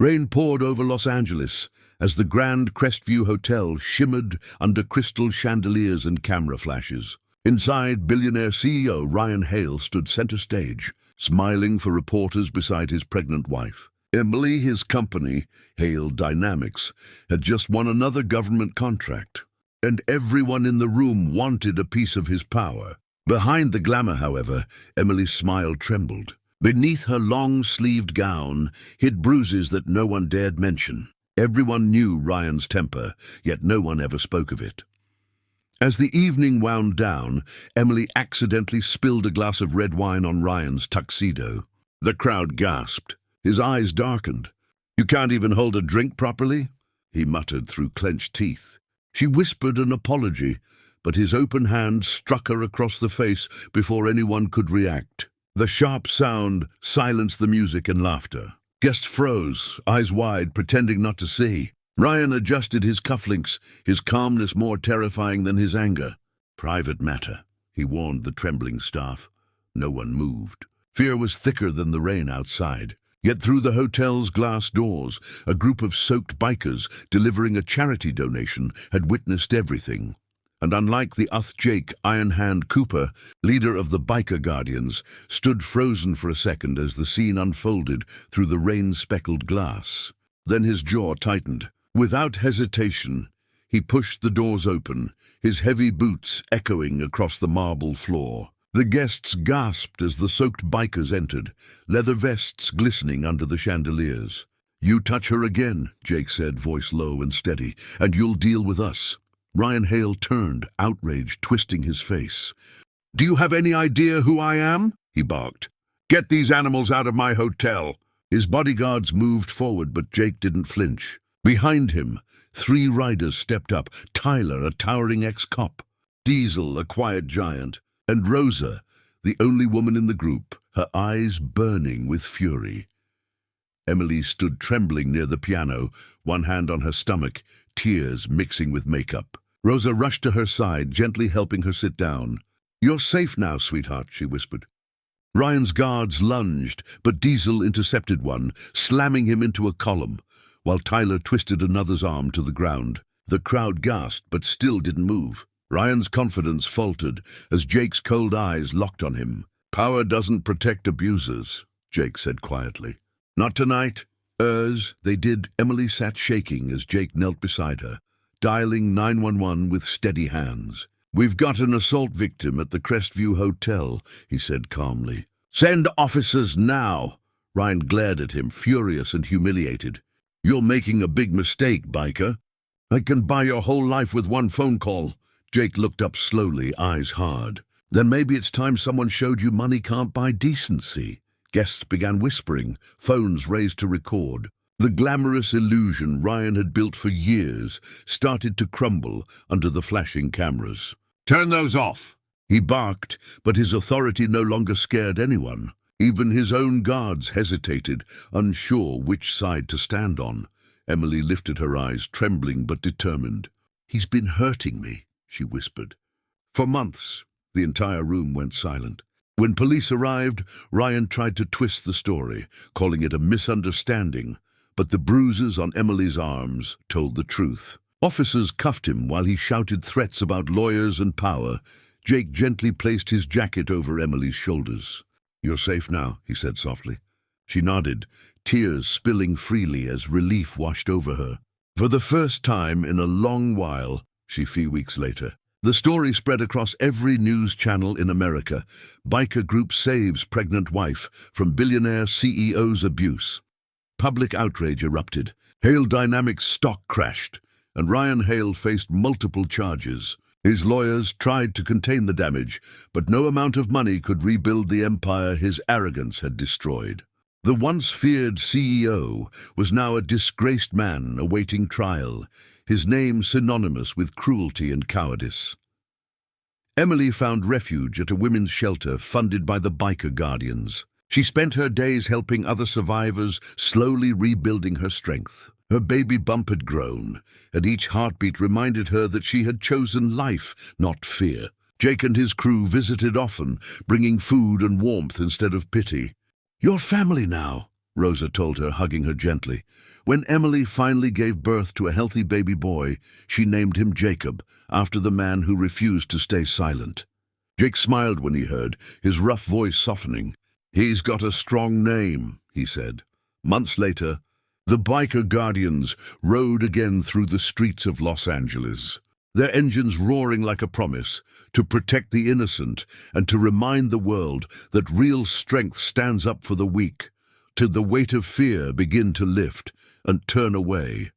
Rain poured over Los Angeles as the Grand Crestview Hotel shimmered under crystal chandeliers and camera flashes. Inside, Billionaire CEO Ryan Hale stood center stage, smiling for reporters beside his pregnant wife. Emily, his company, Hale Dynamics, had just won another government contract, and everyone in the room wanted a piece of his power. Behind the glamour, however, Emily's smile trembled. Beneath her long-sleeved gown hid bruises that no one dared mention. Everyone knew Ryan's temper, yet no one ever spoke of it. As the evening wound down, Emily accidentally spilled a glass of red wine on Ryan's tuxedo. The crowd gasped. His eyes darkened. "You can't even hold a drink properly?" he muttered through clenched teeth. She whispered an apology, but his open hand struck her across the face before anyone could react. The sharp sound silenced the music and laughter. Guests froze, eyes wide, pretending not to see. Ryan adjusted his cufflinks, his calmness more terrifying than his anger. "Private matter," he warned the trembling staff. No one moved. Fear was thicker than the rain outside. Yet through the hotel's glass doors, a group of soaked bikers delivering a charity donation had witnessed everything. And unlike the Jake Iron Hand Cooper, leader of the Biker Guardians, stood frozen for a second as the scene unfolded through the rain-speckled glass. Then his jaw tightened. Without hesitation, he pushed the doors open, his heavy boots echoing across the marble floor. The guests gasped as the soaked bikers entered, leather vests glistening under the chandeliers. "You touch her again," Jake said, voice low and steady, "and you'll deal with us." Ryan Hale turned, outraged, twisting his face. "Do you have any idea who I am?" he barked. "Get these animals out of my hotel." His bodyguards moved forward, but Jake didn't flinch. Behind him, 3 riders stepped up, Tyler, a towering ex-cop, Diesel, a quiet giant, and Rosa, the only woman in the group, her eyes burning with fury. Emily stood trembling near the piano, one hand on her stomach, tears mixing with makeup. Rosa rushed to her side, gently helping her sit down. "You're safe now, sweetheart," she whispered. Ryan's guards lunged, but Diesel intercepted one, slamming him into a column, while Tyler twisted another's arm to the ground. The crowd gasped, but still didn't move. Ryan's confidence faltered as Jake's cold eyes locked on him. "Power doesn't protect abusers," Jake said quietly. "Not tonight." They did. Emily sat shaking as Jake knelt beside her, dialing 911 with steady hands. "We've got an assault victim at the Crestview Hotel," he said calmly. "Send officers now." Ryan glared at him, furious and humiliated. "You're making a big mistake, biker. I can buy your whole life with one phone call." Jake looked up slowly, eyes hard. "Then maybe it's time someone showed you money can't buy decency." Guests began whispering, phones raised to record. The glamorous illusion Ryan had built for years started to crumble under the flashing cameras. "Turn those off!" He barked, but his authority no longer scared anyone. Even his own guards hesitated, unsure which side to stand on. Emily lifted her eyes, trembling but determined. "He's been hurting me," she whispered. For months, the entire room went silent. When police arrived, Ryan tried to twist the story, calling it a misunderstanding, but the bruises on Emily's arms told the truth. Officers cuffed him while he shouted threats about lawyers and power. Jake gently placed his jacket over Emily's shoulders. "You're safe now," he said softly. She nodded, tears spilling freely as relief washed over her. For the first time in a long while, a few weeks later, the story spread across every news channel in America. Biker group saves pregnant wife from billionaire CEO's abuse. Public outrage erupted. Hale Dynamics stock crashed, and Ryan Hale faced multiple charges. His lawyers tried to contain the damage, but no amount of money could rebuild the empire his arrogance had destroyed. The once feared CEO was now a disgraced man awaiting trial, his name synonymous with cruelty and cowardice. Emily found refuge at a women's shelter funded by the Biker Guardians. She spent her days helping other survivors, slowly rebuilding her strength. Her baby bump had grown, and each heartbeat reminded her that she had chosen life, not fear. Jake and his crew visited often, bringing food and warmth instead of pity. "You're family now," Rosa told her, hugging her gently. When Emily finally gave birth to a healthy baby boy, she named him Jacob, after the man who refused to stay silent. Jake smiled when he heard, his rough voice softening. "He's got a strong name," he said. Months later, the biker guardians rode again through the streets of Los Angeles, their engines roaring like a promise to protect the innocent and to remind the world that real strength stands up for the weak, till the weight of fear begin to lift and turn away.